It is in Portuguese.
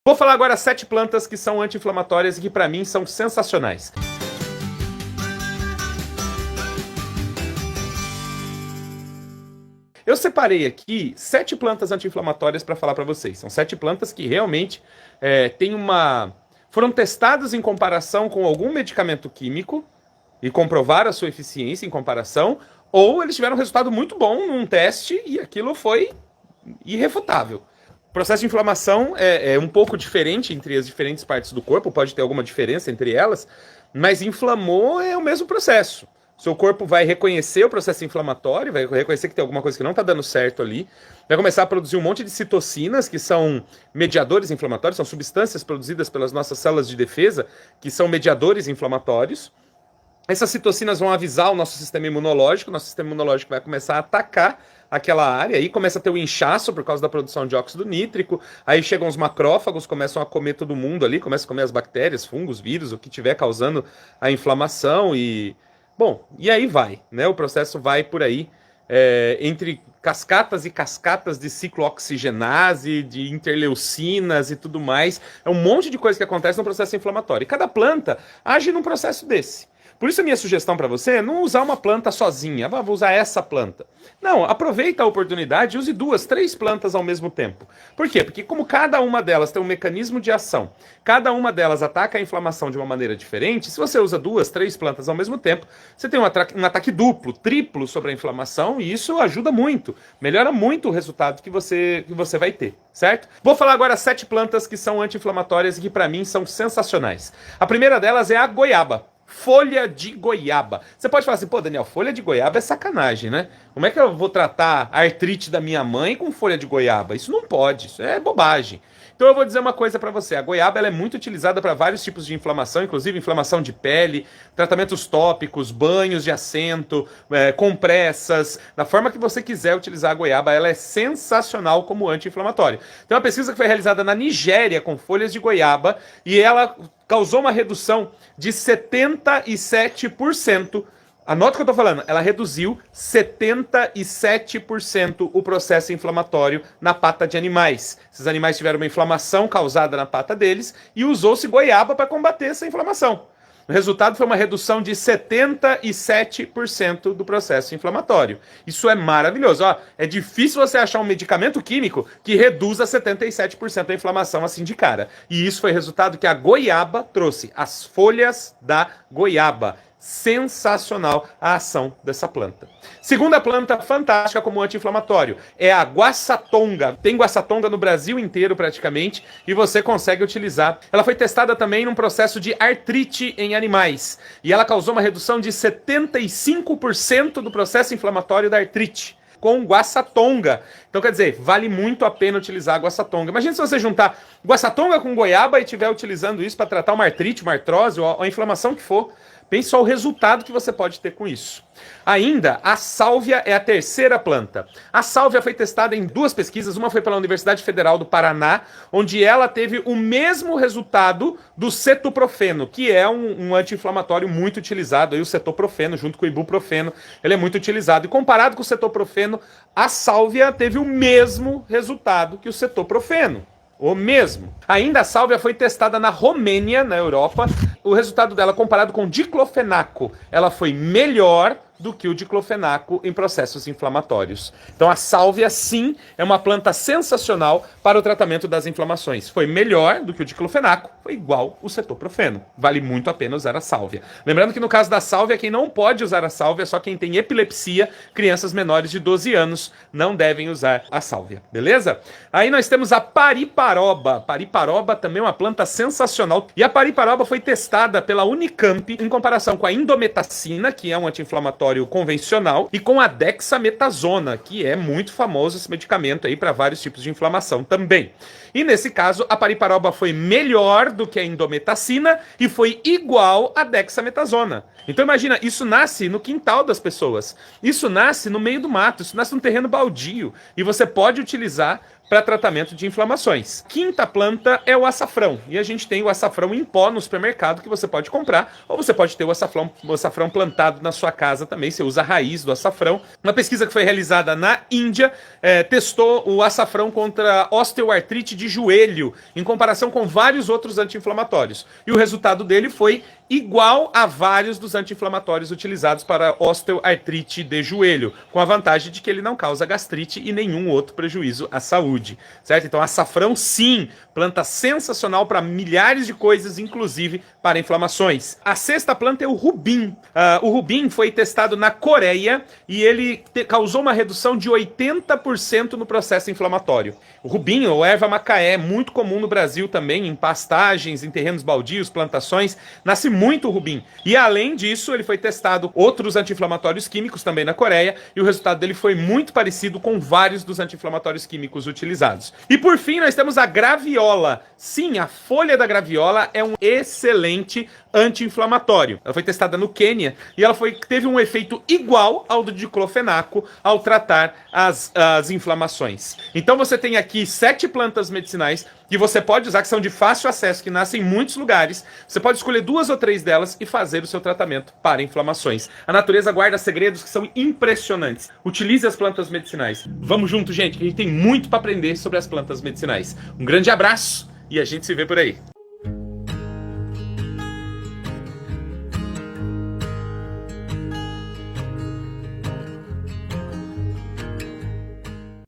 Vou falar agora 7 plantas que são anti-inflamatórias e que para mim são sensacionais. Eu separei aqui 7 plantas anti-inflamatórias para falar para vocês. São 7 plantas que realmente foram testadas em comparação com algum medicamento químico e comprovaram a sua eficiência em comparação, ou eles tiveram um resultado muito bom num teste e aquilo foi irrefutável. O processo de inflamação é um pouco diferente entre as diferentes partes do corpo, pode ter alguma diferença entre elas, mas inflamou é o mesmo processo. Seu corpo vai reconhecer o processo inflamatório, vai reconhecer que tem alguma coisa que não está dando certo ali, vai começar a produzir um monte de citocinas, que são mediadores inflamatórios, são substâncias produzidas pelas nossas células de defesa, que são mediadores inflamatórios. Essas citocinas vão avisar o nosso sistema imunológico vai começar a atacar aquela área, aí começa a ter o inchaço por causa da produção de óxido nítrico, aí chegam os macrófagos, começam a comer todo mundo ali, começam a comer as bactérias, fungos, vírus, o que tiver causando a inflamação e... Bom, e aí vai, né? O processo vai por aí, entre cascatas e cascatas de ciclooxigenase, de interleucinas e tudo mais. É um monte de coisa que acontece no processo inflamatório. E cada planta age num processo desse. Por isso a minha sugestão para você é não usar uma planta sozinha. Vou usar essa planta. Não, aproveita a oportunidade e use 2, 3 plantas ao mesmo tempo. Por quê? Porque como cada uma delas tem um mecanismo de ação, cada uma delas ataca a inflamação de uma maneira diferente, se você usa 2, 3 plantas ao mesmo tempo, você tem um ataque duplo, triplo sobre a inflamação e isso ajuda muito. Melhora muito o resultado que você vai ter, certo? Vou falar agora 7 plantas que são anti-inflamatórias e que para mim são sensacionais. A primeira delas é a goiaba. Folha de goiaba. Você pode falar assim, pô, Daniel, folha de goiaba é sacanagem, né? Como é que eu vou tratar a artrite da minha mãe com folha de goiaba? Isso não pode, isso é bobagem. Então eu vou dizer uma coisa para você, a goiaba ela é muito utilizada para vários tipos de inflamação, inclusive inflamação de pele, tratamentos tópicos, banhos de assento, compressas, da forma que você quiser utilizar a goiaba, ela é sensacional como anti-inflamatório. Tem uma pesquisa que foi realizada na Nigéria com folhas de goiaba e ela causou uma redução de 77%. Anota o que eu estou falando, ela reduziu 77% o processo inflamatório na pata de animais. Esses animais tiveram uma inflamação causada na pata deles e usou-se goiaba para combater essa inflamação. O resultado foi uma redução de 77% do processo inflamatório. Isso é maravilhoso. Ó, é difícil você achar um medicamento químico que reduza 77% da inflamação assim de cara. E isso foi resultado que a goiaba trouxe. As folhas da goiaba. Sensacional a ação dessa planta. Segunda planta fantástica como anti-inflamatório é a guaçatonga. Tem guaçatonga no Brasil inteiro praticamente e você consegue utilizar. Ela foi testada também num processo de artrite em animais e ela causou uma redução de 75% do processo inflamatório da artrite com guaçatonga. Então, quer dizer, vale muito a pena utilizar a guaçatonga. Imagina se você juntar guaçatonga com goiaba e estiver utilizando isso para tratar uma artrite, uma artrose ou a inflamação que for. Pense só o resultado que você pode ter com isso. Ainda, a sálvia é a terceira planta. A sálvia foi testada em 2 pesquisas, uma foi pela Universidade Federal do Paraná, onde ela teve o mesmo resultado do cetoprofeno, que é um anti-inflamatório muito utilizado, aí o cetoprofeno junto com o ibuprofeno, ele é muito utilizado. E comparado com o cetoprofeno, a sálvia teve o mesmo resultado que o cetoprofeno. O mesmo. Ainda a sálvia foi testada na Romênia, na Europa. O resultado dela, comparado com o diclofenaco, ela foi melhor do que o diclofenaco em processos inflamatórios. Então a sálvia, sim, é uma planta sensacional para o tratamento das inflamações. Foi melhor do que o diclofenaco, foi igual o cetoprofeno. Vale muito a pena usar a sálvia. Lembrando que no caso da sálvia, quem não pode usar a sálvia é só quem tem epilepsia, crianças menores de 12 anos não devem usar a sálvia, beleza? Aí nós temos a pariparoba. Pariparoba também é uma planta sensacional. E a pariparoba foi testada pela Unicamp em comparação com a indometacina, que é um anti-inflamatório convencional, e com a dexametasona, que é muito famoso esse medicamento aí para vários tipos de inflamação também. E nesse caso, a pariparoba foi melhor do que a indometacina e foi igual à dexametasona. Então imagina, isso nasce no quintal das pessoas, isso nasce no meio do mato, isso nasce num terreno baldio, e você pode utilizar para tratamento de inflamações. Quinta planta é o açafrão. E a gente tem o açafrão em pó no supermercado que você pode comprar, ou você pode ter o açafrão plantado na sua casa também. Você usa a raiz do açafrão. Uma pesquisa que foi realizada na Índia testou o açafrão contra osteoartrite de joelho, em comparação com vários outros anti-inflamatórios. E o resultado dele foi igual a vários dos anti-inflamatórios utilizados para osteoartrite de joelho, com a vantagem de que ele não causa gastrite e nenhum outro prejuízo à saúde, certo? Então, açafrão, sim, planta sensacional para milhares de coisas, inclusive para inflamações. A sexta planta é o rubim. O rubim foi testado na Coreia e ele causou uma redução de 80% no processo inflamatório. O rubim, ou erva macaé, é muito comum no Brasil também, em pastagens, em terrenos baldios, plantações, nasce muito o rubim. E além disso, ele foi testado outros anti-inflamatórios químicos também na Coreia, e o resultado dele foi muito parecido com vários dos anti-inflamatórios químicos utilizados. E por fim, nós temos a graviola. Sim, a folha da graviola é um excelente anti-inflamatório. Ela foi testada no Quênia e ela teve um efeito igual ao do diclofenaco ao tratar as inflamações. Então você tem aqui 7 plantas medicinais que você pode usar, que são de fácil acesso, que nascem em muitos lugares. Você pode escolher 2 ou 3 delas e fazer o seu tratamento para inflamações. A natureza guarda segredos que são impressionantes. Utilize as plantas medicinais. Vamos junto, gente, que a gente tem muito para aprender sobre as plantas medicinais. Um grande abraço e a gente se vê por aí.